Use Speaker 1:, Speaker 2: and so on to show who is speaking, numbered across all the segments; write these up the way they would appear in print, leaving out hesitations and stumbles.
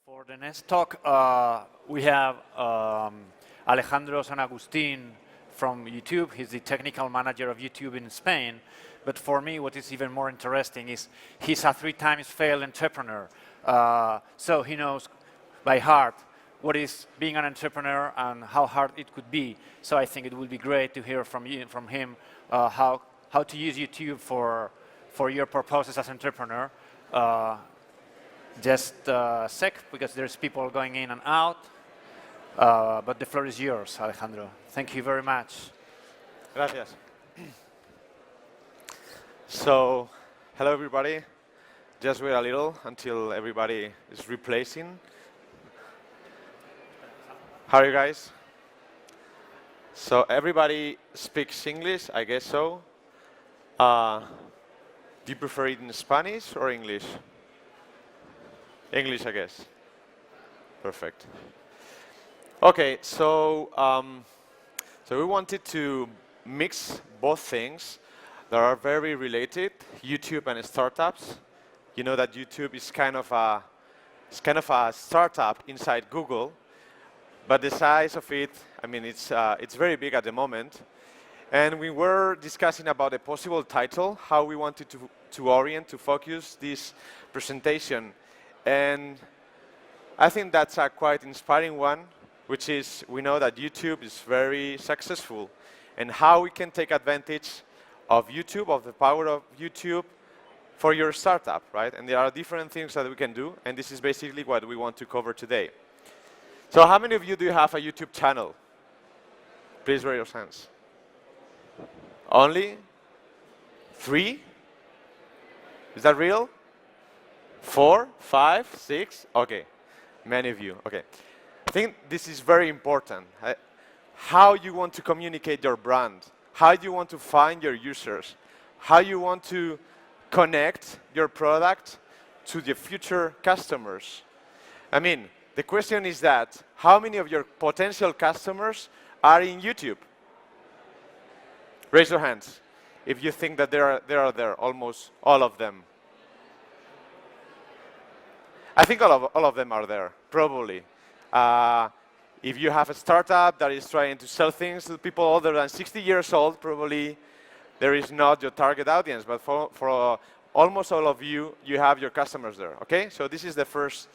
Speaker 1: For the next talk, we have Alejandro San Agustín from YouTube. He's the technical manager of YouTube in Spain. But for me, what is even more interesting is he's a 3 times failed entrepreneur. So he knows by heart what is being an entrepreneur and how hard it could be. So I think it would be great to hear from him how to use YouTube for your purposes as entrepreneur. Just a sec, because there's people going in and out. But the floor is yours, Alejandro. Thank you very much.
Speaker 2: Gracias. So, hello everybody. Just wait a little until everybody is replacing. How are you guys? So everybody speaks English, I guess so. Do you prefer it in Spanish or English? English, I guess. Perfect. Okay, so we wanted to mix both things that are very related, YouTube and startups. You know that YouTube is kind of a startup inside Google, but the size of it, I mean, it's very big at the moment. And we were discussing about a possible title, how we wanted to focus this presentation. And I think that's a quite inspiring one, which is we know that YouTube is very successful, and how we can take advantage of YouTube, of the power of YouTube for your startup, right? And there are different things that we can do, and this is basically what we want to cover today. So how many of you do have a YouTube channel? Please raise your hands. Only 3? Is that real? 4, 5, 6? Okay, many of you. Okay, I think this is very important. How you want to communicate your brand, how you want to find your users, how you want to connect your product to the future customers. I mean, the question is that how many of your potential customers are in YouTube? Raise your hands if you think that they are there, almost all of them. I think all of them are there, probably. If you have a startup that is trying to sell things to people older than 60 years old, probably there is not your target audience. But for almost all of you, you have your customers there. Okay, so this is the first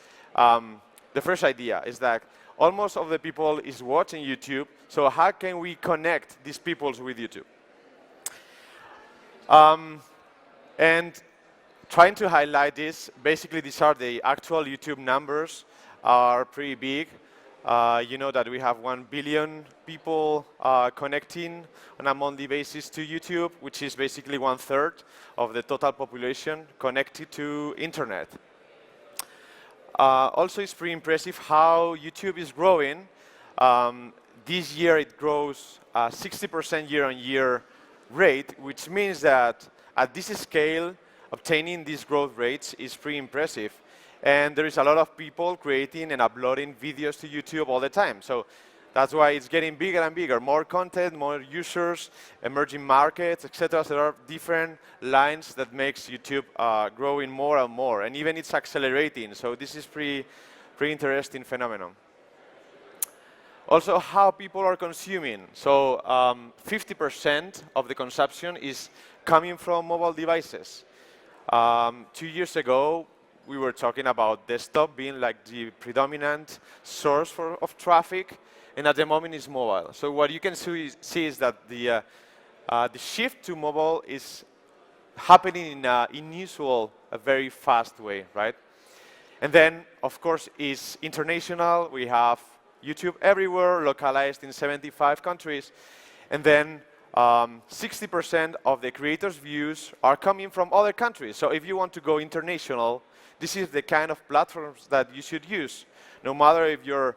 Speaker 2: idea, is that almost all of the people is watching YouTube. So how can we connect these people with YouTube? And trying to highlight this, basically these are the actual YouTube numbers, are pretty big. You know that we have 1 billion people connecting on a monthly basis to YouTube, which is basically 1/3 of the total population connected to internet. Also, it's pretty impressive how YouTube is growing. This year it grows 60% year-on-year rate, which means that at this scale, obtaining these growth rates is pretty impressive. And there is a lot of people creating and uploading videos to YouTube all the time. So that's why it's getting bigger and bigger. More content, more users, emerging markets, etc. So there are different lines that makes YouTube growing more and more. And even it's accelerating. So this is pretty interesting phenomenon. Also, how people are consuming. So 50% of the consumption is coming from mobile devices. 2 years ago, we were talking about desktop being like the predominant source of traffic, and at the moment it's mobile. So what you can see is that the shift to mobile is happening in an unusual, a very fast way, right? And then, of course, is international. We have YouTube everywhere, localized in 75 countries, and then 60% of the creators' views are coming from other countries. So if you want to go international, this is the kind of platforms that you should use. No matter if your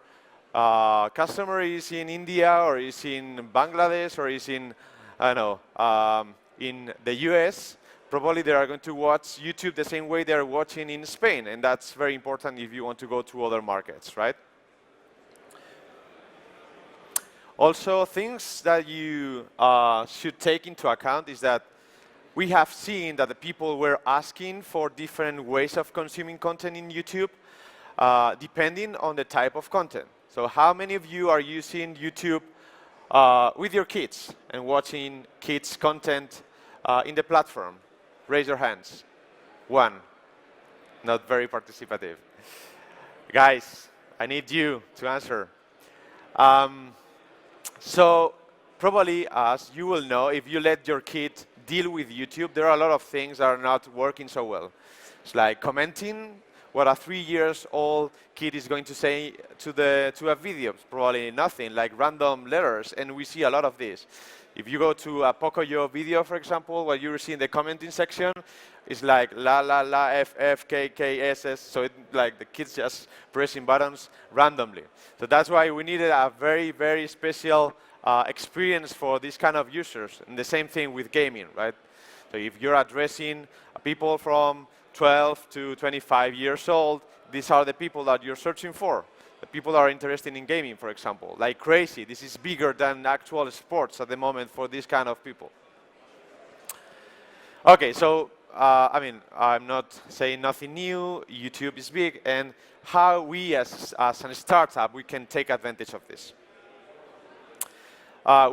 Speaker 2: customer is in India or is in Bangladesh or is in, I don't know, in the US, probably they are going to watch YouTube the same way they are watching in Spain. And that's very important if you want to go to other markets, right? Also, things that you should take into account is that we have seen that the people were asking for different ways of consuming content in YouTube. depending on the type of content. So how many of you are using YouTube with your kids and watching kids' content in the platform? Raise your hands. One. Not very participative. Guys, I need you to answer. So probably, as you will know, if you let your kid deal with YouTube, there are a lot of things that are not working so well. It's like commenting what a 3-year-old kid is going to say to a video. It's probably nothing, like random letters, and we see a lot of this. If you go to a Pocoyo video, for example, what you see in the commenting section is like la la la f f k k s s. So it, like the kids just pressing buttons randomly. So that's why we needed a very, very special experience for these kind of users. And the same thing with gaming, right? So if you're addressing people from 12 to 25 years old, these are the people that you're searching for. The people that are interested in gaming, for example, like crazy. This is bigger than actual sports at the moment for these kind of people. Okay, so I mean, I'm not saying nothing new. YouTube is big, and how we as a startup, we can take advantage of this.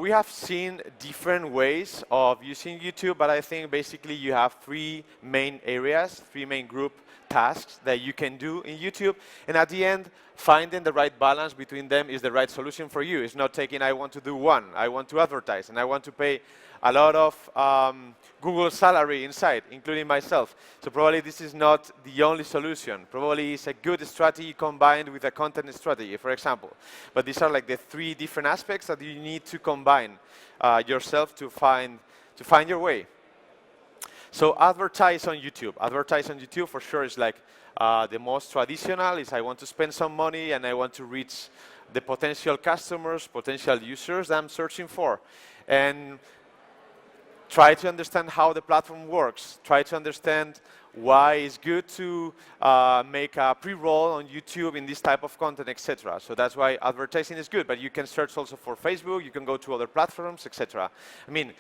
Speaker 2: We have seen different ways of using YouTube, but I think basically you have 3 main areas, 3 main group tasks that you can do in YouTube. And at the end, finding the right balance between them is the right solution for you. It's not taking, I want to do one, I want to advertise, and I want to pay a lot of Google salary inside, including myself. So probably this is not the only solution. Probably it's a good strategy combined with a content strategy, for example. But these are like the 3 different aspects that you need to combine yourself to find your way. So advertise on YouTube. Advertise on YouTube for sure is like the most traditional. Is I want to spend some money and I want to reach the potential customers, potential users that I'm searching for. And try to understand how the platform works. Try to understand why it's good to make a pre-roll on YouTube in this type of content, etc. So that's why advertising is good. But you can search also for Facebook. You can go to other platforms, etc. I mean,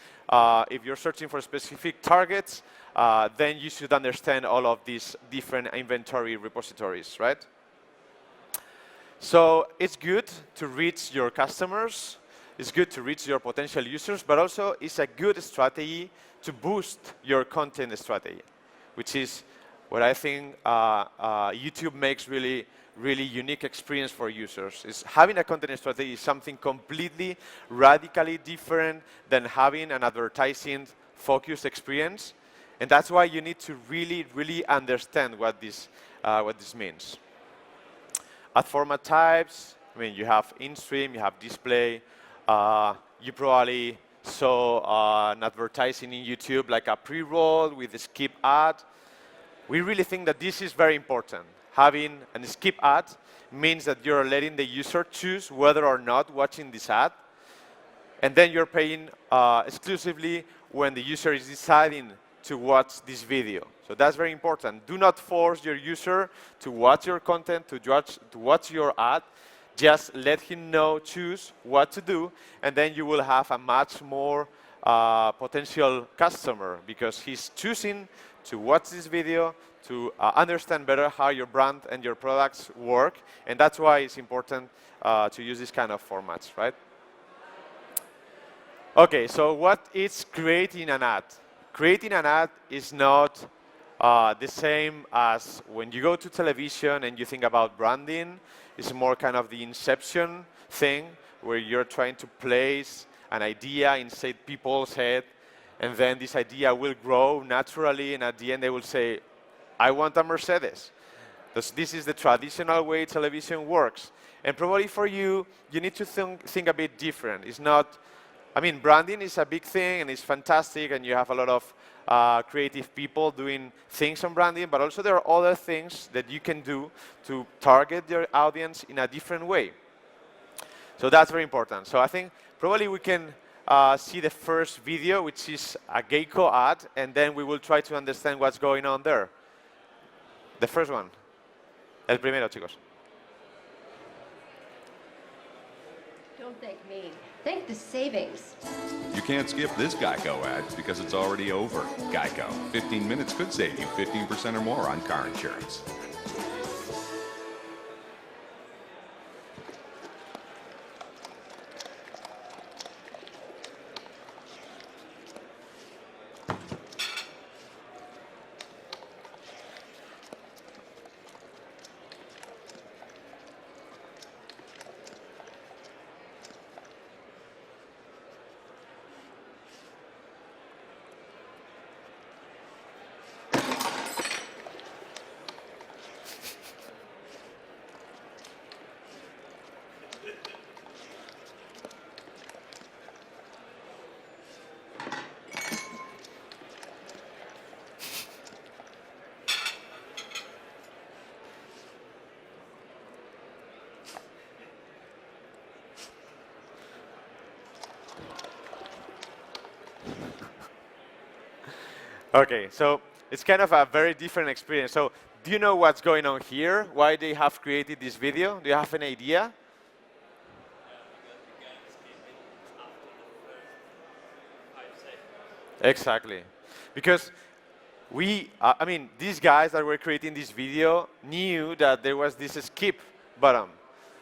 Speaker 2: if you're searching for specific targets, then you should understand all of these different inventory repositories, right? So it's good to reach your customers. It's good to reach your potential users, but also it's a good strategy to boost your content strategy, which is what I think YouTube makes really, really unique experience for users. Is having a content strategy is something completely, radically different than having an advertising-focused experience, and that's why you need to really, really understand what this means. Ad format types, I mean, you have in-stream, you have display. You probably saw an advertising in YouTube like a pre-roll with a skip ad. We really think that this is very important. Having a skip ad means that you're letting the user choose whether or not watching this ad. And then you're paying exclusively when the user is deciding to watch this video. So that's very important. Do not force your user to watch your content, to watch your ad. Just let him know, choose what to do, and then you will have a much more potential customer because he's choosing to watch this video, to understand better how your brand and your products work, and that's why it's important to use this kind of formats, right? Okay, so what is creating an ad? Creating an ad is not the same as when you go to television and you think about branding. It's more kind of the inception thing where you're trying to place an idea inside people's head, and then this idea will grow naturally, and at the end they will say, I want a Mercedes. This is the traditional way television works. And probably for you, you need to think a bit different. It's not, I mean, branding is a big thing and it's fantastic, and you have a lot of creative people doing things on branding, but also there are other things that you can do to target your audience in a different way. So that's very important. So I think probably we can see the first video, which is a Geico ad, and then we will try to understand what's going on there. The first one. El primero, chicos.
Speaker 3: Don't thank me. Thank the savings.
Speaker 4: You can't skip this Geico ad because it's already over. Geico. 15 minutes could save you 15% or more on car insurance.
Speaker 2: Okay, so it's kind of a very different experience. So do you know what's going on here? Why they have created this video? Do you have an idea? Exactly. Because I mean, these guys that were creating this video knew that there was this skip button.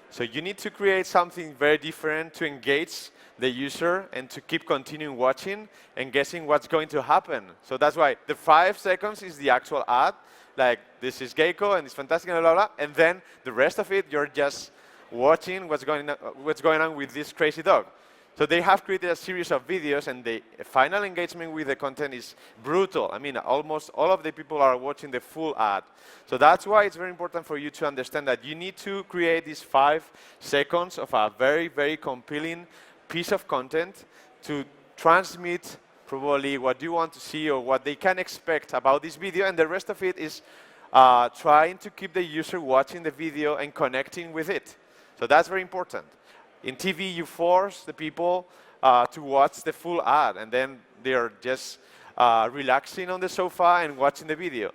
Speaker 2: So you need to create something very different to engage the user and to keep continuing watching and guessing what's going to happen. So that's why the 5 seconds is the actual ad, like this is Geico and it's fantastic and blah, blah, blah. And then the rest of it, you're just watching what's going on with this crazy dog. So they have created a series of videos, and the final engagement with the content is brutal. I mean, almost all of the people are watching the full ad. So that's why it's very important for you to understand that you need to create these 5 seconds of a very, very compelling piece of content to transmit probably what you want to see or what they can expect about this video, and the rest of it is trying to keep the user watching the video and connecting with it. So that's very important. In TV, you force the people to watch the full ad, and then they're just relaxing on the sofa and watching the video.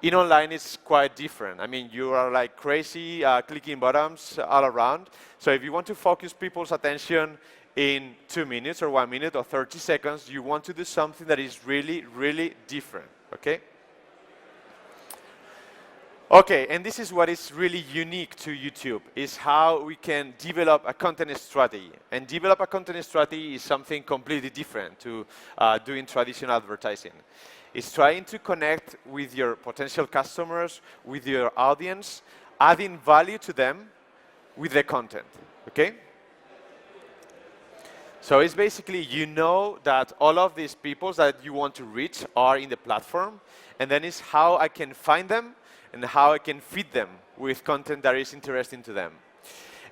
Speaker 2: In online, it's quite different. I mean, you are like crazy clicking buttons all around. So if you want to focus people's attention in 2 minutes or 1 minute or 30 seconds, you want to do something that is really, really different, okay? Okay, and this is what is really unique to YouTube, is how we can develop a content strategy. And develop a content strategy is something completely different to doing traditional advertising. It's trying to connect with your potential customers, with your audience, adding value to them with the content, okay? So it's basically, you know that all of these people that you want to reach are in the platform, and then it's how I can find them and how I can feed them with content that is interesting to them.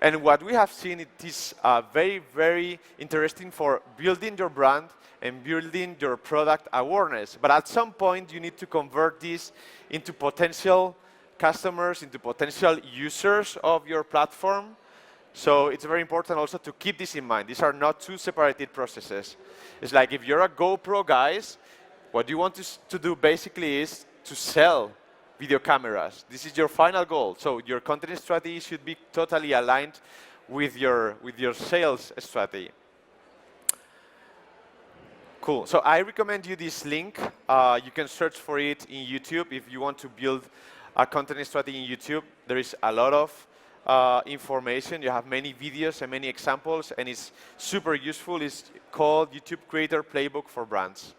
Speaker 2: And what we have seen, it is very, very interesting for building your brand and building your product awareness. But at some point, you need to convert this into potential customers, into potential users of your platform. So it's very important also to keep this in mind. These are not two separated processes. It's like if you're a GoPro guys, what you want to do basically is to sell video cameras. This is your final goal. So your content strategy should be totally aligned with your sales strategy. Cool. So I recommend you this link. You can search for it in YouTube if you want to build a content strategy in YouTube. There is a lot of information. You have many videos and many examples, and it's super useful. It's called YouTube Creator Playbook for Brands.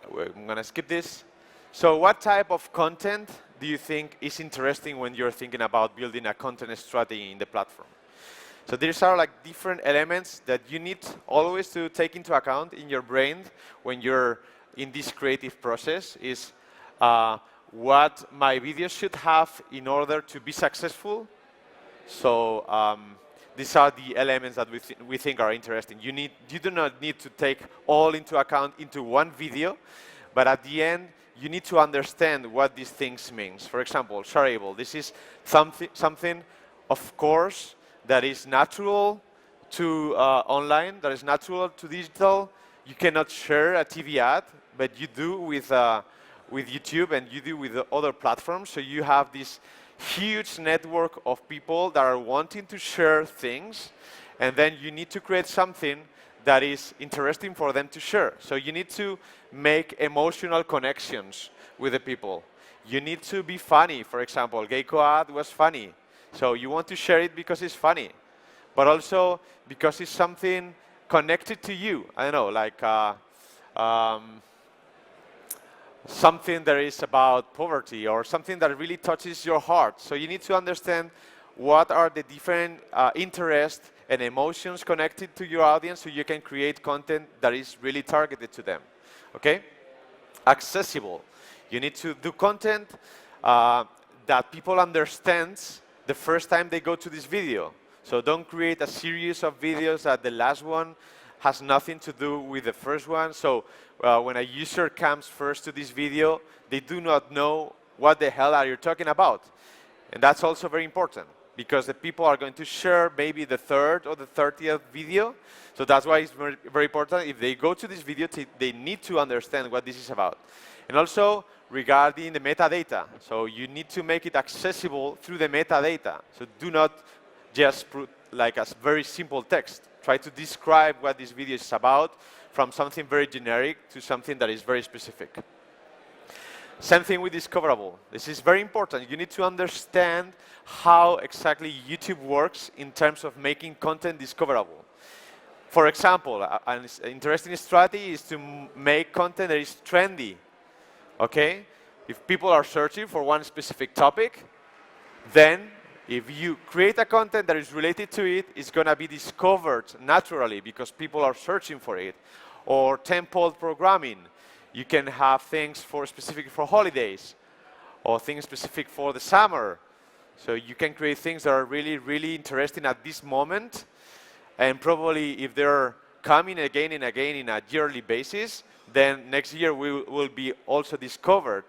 Speaker 2: I'm going to skip this. So what type of content do you think is interesting when you're thinking about building a content strategy in the platform? So these are like different elements that you need always to take into account in your brain when you're in this creative process is what my videos should have in order to be successful. So these are the elements that we think are interesting. You do not need to take all into account into one video, but at the end, you need to understand what these things mean. For example, shareable. This is something, of course, that is natural to online, that is natural to digital. You cannot share a TV ad, but you do with YouTube and you do with the other platforms. So you have this huge network of people that are wanting to share things, and then you need to create something that is interesting for them to share. So you need to make emotional connections with the people. You need to be funny. For example, Geico ad was funny. So you want to share it because it's funny, but also because it's something connected to you. I don't know, like something that is about poverty or something that really touches your heart. So you need to understand what are the different interests and emotions connected to your audience so you can create content that is really targeted to them. Okay? Accessible. You need to do content that people understand the first time they go to this video. So don't create a series of videos that the last one has nothing to do with the first one. So when a user comes first to this video, they do not know what the hell are you talking about. And that's also very important. because the people are going to share maybe the third or the 30th video. So that's why it's very, very important. If they go to this video, they need to understand what this is about. And also regarding the metadata. So you need to make it accessible through the metadata. So do not just put like a very simple text. Try to describe what this video is about from something very generic to something that is very specific. Same thing with discoverable. This is very important. You need to understand how exactly YouTube works in terms of making content discoverable. For example, an interesting strategy is to make content that is trendy. Okay? If people are searching for one specific topic, then if you create a content that is related to it, it's going to be discovered naturally because people are searching for it. Or template programming. You can have things for specific for holidays or things specific for the summer. So you can create things that are really, really interesting at this moment. And probably if they're coming again and again in a yearly basis, then next year will be also discovered,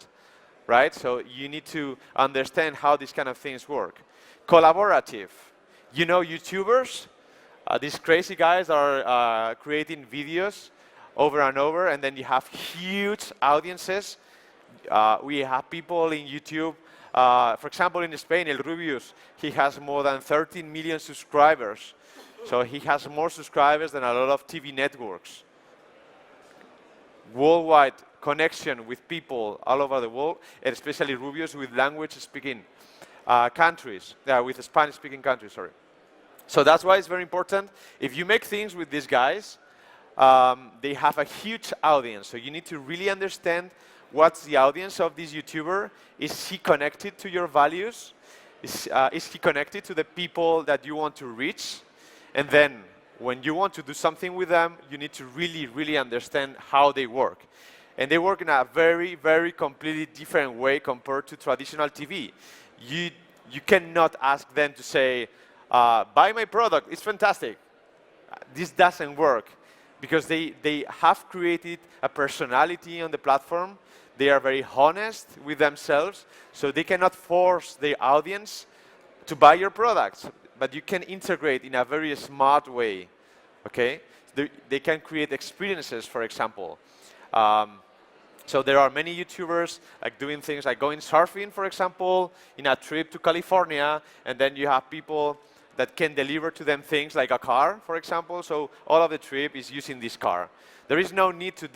Speaker 2: right? So you need to understand how these kind of things work. Collaborative. You know YouTubers? These crazy guys are creating videos over and over, and then you have huge audiences. We have people in YouTube, for example, in Spain, El Rubius, he has more than 13 million subscribers. So he has more subscribers than a lot of TV networks. Worldwide connection with people all over the world, and especially Rubius with language-speaking countries, with Spanish-speaking countries, sorry. So that's why it's very important. If you make things with these guys, they have a huge audience, so you need to really understand what's the audience of this YouTuber. Is he connected to your values? Is he connected to the people that you want to reach? And then, when you want to do something with them, you need to really, really understand how they work. And they work in a very, very completely different way compared to traditional TV. You cannot ask them to say, buy my product, it's fantastic. This doesn't work. Because they have created a personality on the platform. They are very honest with themselves, so they cannot force their audience to buy your products. But you can integrate in a very smart way, okay? They can create experiences, for example. So there are many YouTubers like doing things like going surfing, for example, in a trip to California, and then you have people that can deliver to them things like a car, for example. So all of the trip is using this car. There is no need to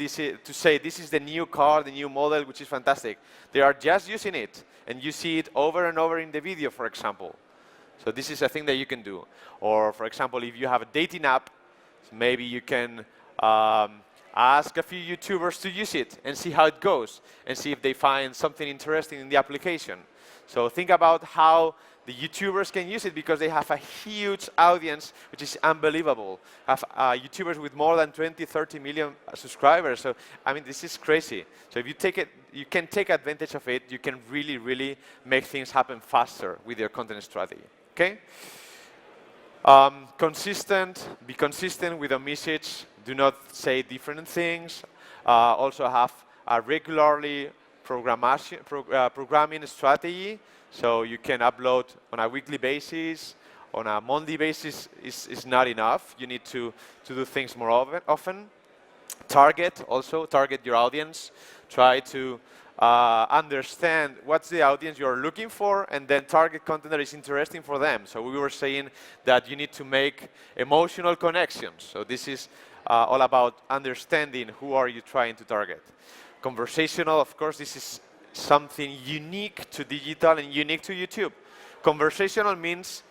Speaker 2: say this is the new car, the new model, which is fantastic. They are just using it, and you see it over and over in the video, for example. So this is a thing that you can do. Or, for example, if you have a dating app, maybe you can ask a few YouTubers to use it and see how it goes, and see if they find something interesting in the application. So think about how the YouTubers can use it because they have a huge audience, which is unbelievable. Have YouTubers with more than 20, 30 million subscribers. So, I mean, this is crazy. So if you take it, you can take advantage of it. You can really, really make things happen faster with your content strategy. Okay? Be consistent with a message. Do not say different things. Also have a regularly programming strategy. So you can upload on a weekly basis, on a monthly basis is not enough. You need to do things more often. Target your audience. Try to understand what's the audience you're looking for, and then target content that is interesting for them. So we were saying that you need to make emotional connections. So this is all about understanding who are you trying to target. Conversational, of course, this is something unique to digital and unique to YouTube. Conversational means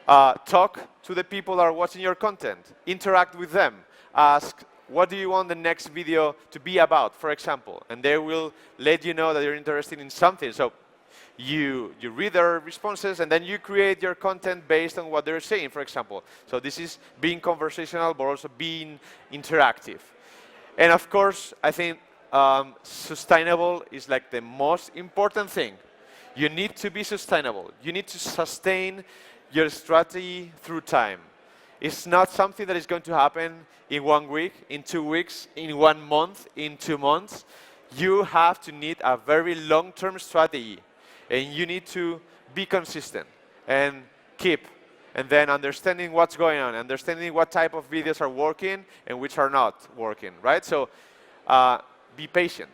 Speaker 2: talk to the people that are watching your content. Interact with them. Ask, what do you want the next video to be about, for example? And they will let you know that you're interested in something. So you read their responses, and then you create your content based on what they're saying, for example. So this is being conversational, but also being interactive. And of course, I think sustainable is like the most important thing. You need to be sustainable. You need to sustain your strategy through time. It's not something that is going to happen in 1 week, in 2 weeks, in 1 month, in 2 months. You have to need a very long-term strategy, and you need to be consistent. And keep, and then understanding what's going on, understanding what type of videos are working and which are not working, right? So be patient.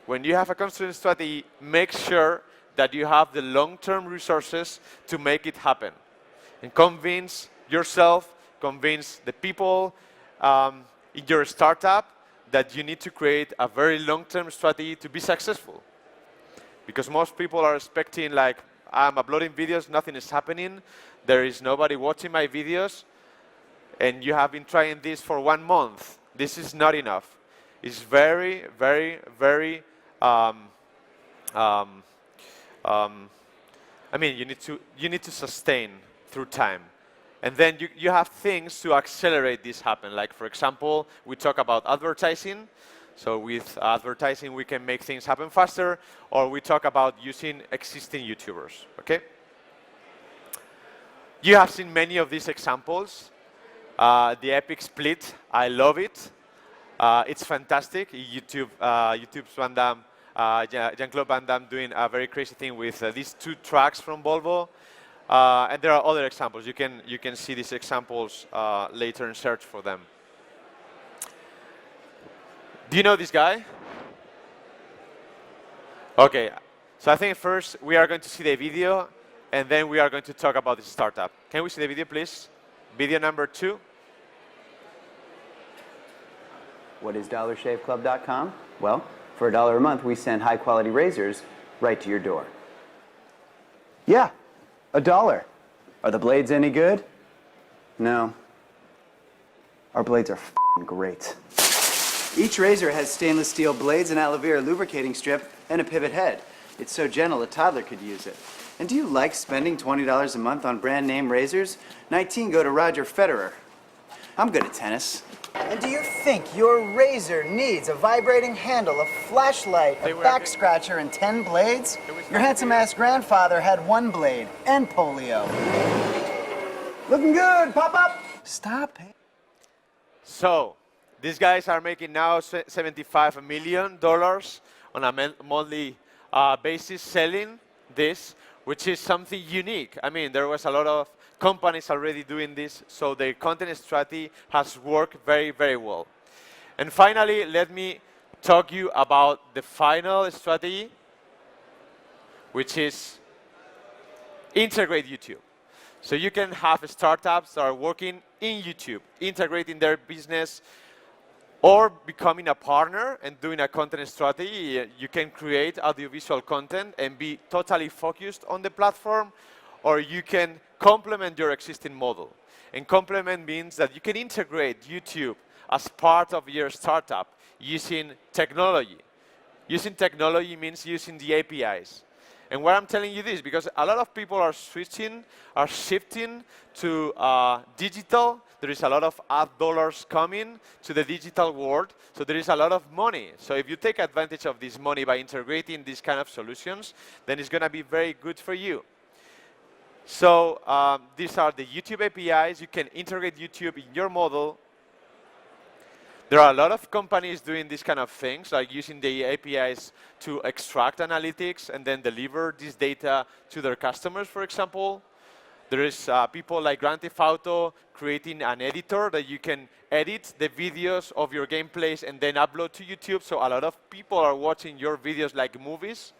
Speaker 2: When you have a content strategy, make sure that you have the long-term resources to make it happen. And convince yourself, convince the people in your startup that you need to create a very long-term strategy to be successful. Because most people are expecting, like, I'm uploading videos, nothing is happening, there is nobody watching my videos, and you have been trying this for 1 month. This is not enough. It's very, very, very, I mean, you need to sustain through time. And then you have things to accelerate this happen. Like, for example, we talk about advertising. So with advertising, we can make things happen faster. Or we talk about using existing YouTubers, okay? You have seen many of these examples. The epic split, I love it. It's fantastic. YouTube's Van Damme, Jean-Claude Van Damme doing a very crazy thing with these 2 tracks from Volvo. And there are other examples. You can see these examples later and search for them. Do you know this guy? Okay, so I think first we are going to see the video, and then we are going to talk about the startup. Can we see the video, please? Video number 2.
Speaker 5: What is DollarShaveClub.com? Well, for $1 a month, we send high-quality razors right to your door. Yeah, $1. Are the blades any good? No. Our blades are f***ing great. Each razor has stainless steel blades, an aloe vera lubricating strip, and a pivot head. It's so gentle a toddler could use it. And do you like spending $20 a month on brand name razors? 19 go to Roger Federer. I'm good at tennis. And do you think your razor needs a vibrating handle, a flashlight, a back scratcher, and 10 blades? Your handsome-ass grandfather had 1 blade and polio. Looking good, pop-up! Stop it.
Speaker 2: So, these guys are making now $75 million on a monthly basis selling this, which is something unique. I mean, there was a lot of companies already doing this, so their content strategy has worked very, very well. And finally, let me talk you about the final strategy, which is integrate YouTube. So you can have startups that are working in YouTube, integrating their business, or becoming a partner and doing a content strategy. You can create audiovisual content and be totally focused on the platform, or you can complement your existing model. And complement means that you can integrate YouTube as part of your startup using technology. Using technology means using the APIs. And why I'm telling you this, because a lot of people are shifting to digital. There is a lot of ad dollars coming to the digital world, so there is a lot of money. So if you take advantage of this money by integrating these kind of solutions, then it's going to be very good for you. So these are the YouTube APIs. You can integrate YouTube in your model. There are a lot of companies doing these kind of things, like using the APIs to extract analytics and then deliver this data to their customers, for example. There is people like Grand Theft Auto creating an editor that you can edit the videos of your gameplays and then upload to YouTube. So a lot of people are watching your videos like movies.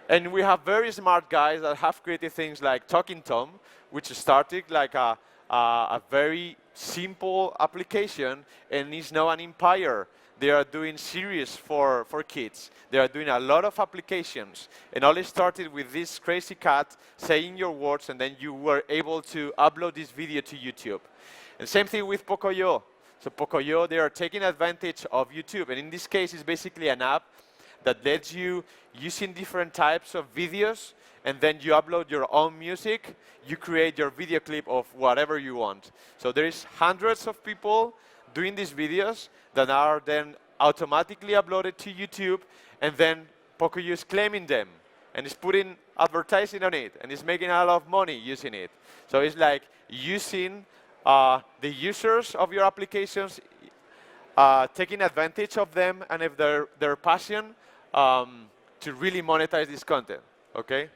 Speaker 2: And we have very smart guys that have created things like Talking Tom, which started like a very simple application and is now an empire. They are doing series for kids. They are doing a lot of applications. And all it started with this crazy cat saying your words, and then you were able to upload this video to YouTube. And same thing with Pocoyo. So Pocoyo, they are taking advantage of YouTube. And in this case, it's basically an app that lets you, using different types of videos, and then you upload your own music, you create your video clip of whatever you want. So there is hundreds of people doing these videos that are then automatically uploaded to YouTube, and then Pocoyo is claiming them, and is putting advertising on it, and is making a lot of money using it. So it's like using the users of your applications, taking advantage of them, and if their passion to really monetize this content, okay?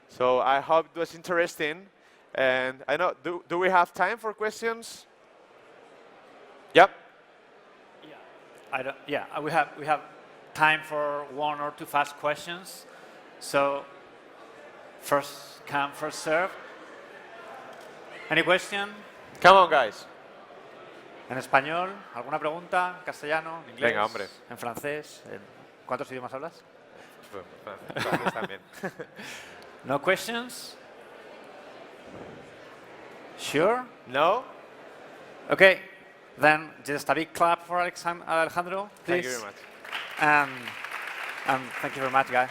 Speaker 2: So I hope it was interesting. And I know, do we have time for questions? Yep.
Speaker 1: We have time for 1 or 2 fast questions. So first come, first serve. Any question?
Speaker 2: Come on, guys.
Speaker 1: ¿En español? ¿Alguna pregunta? ¿En castellano? ¿En inglés?
Speaker 2: Venga, hombre.
Speaker 1: ¿En francés? ¿Cuántos idiomas hablas?
Speaker 2: Francés también.
Speaker 1: No questions? Sure?
Speaker 2: No?
Speaker 1: Okay, then just a big clap for Alejandro, please.
Speaker 2: Thank you very much.
Speaker 1: And thank you very much, guys.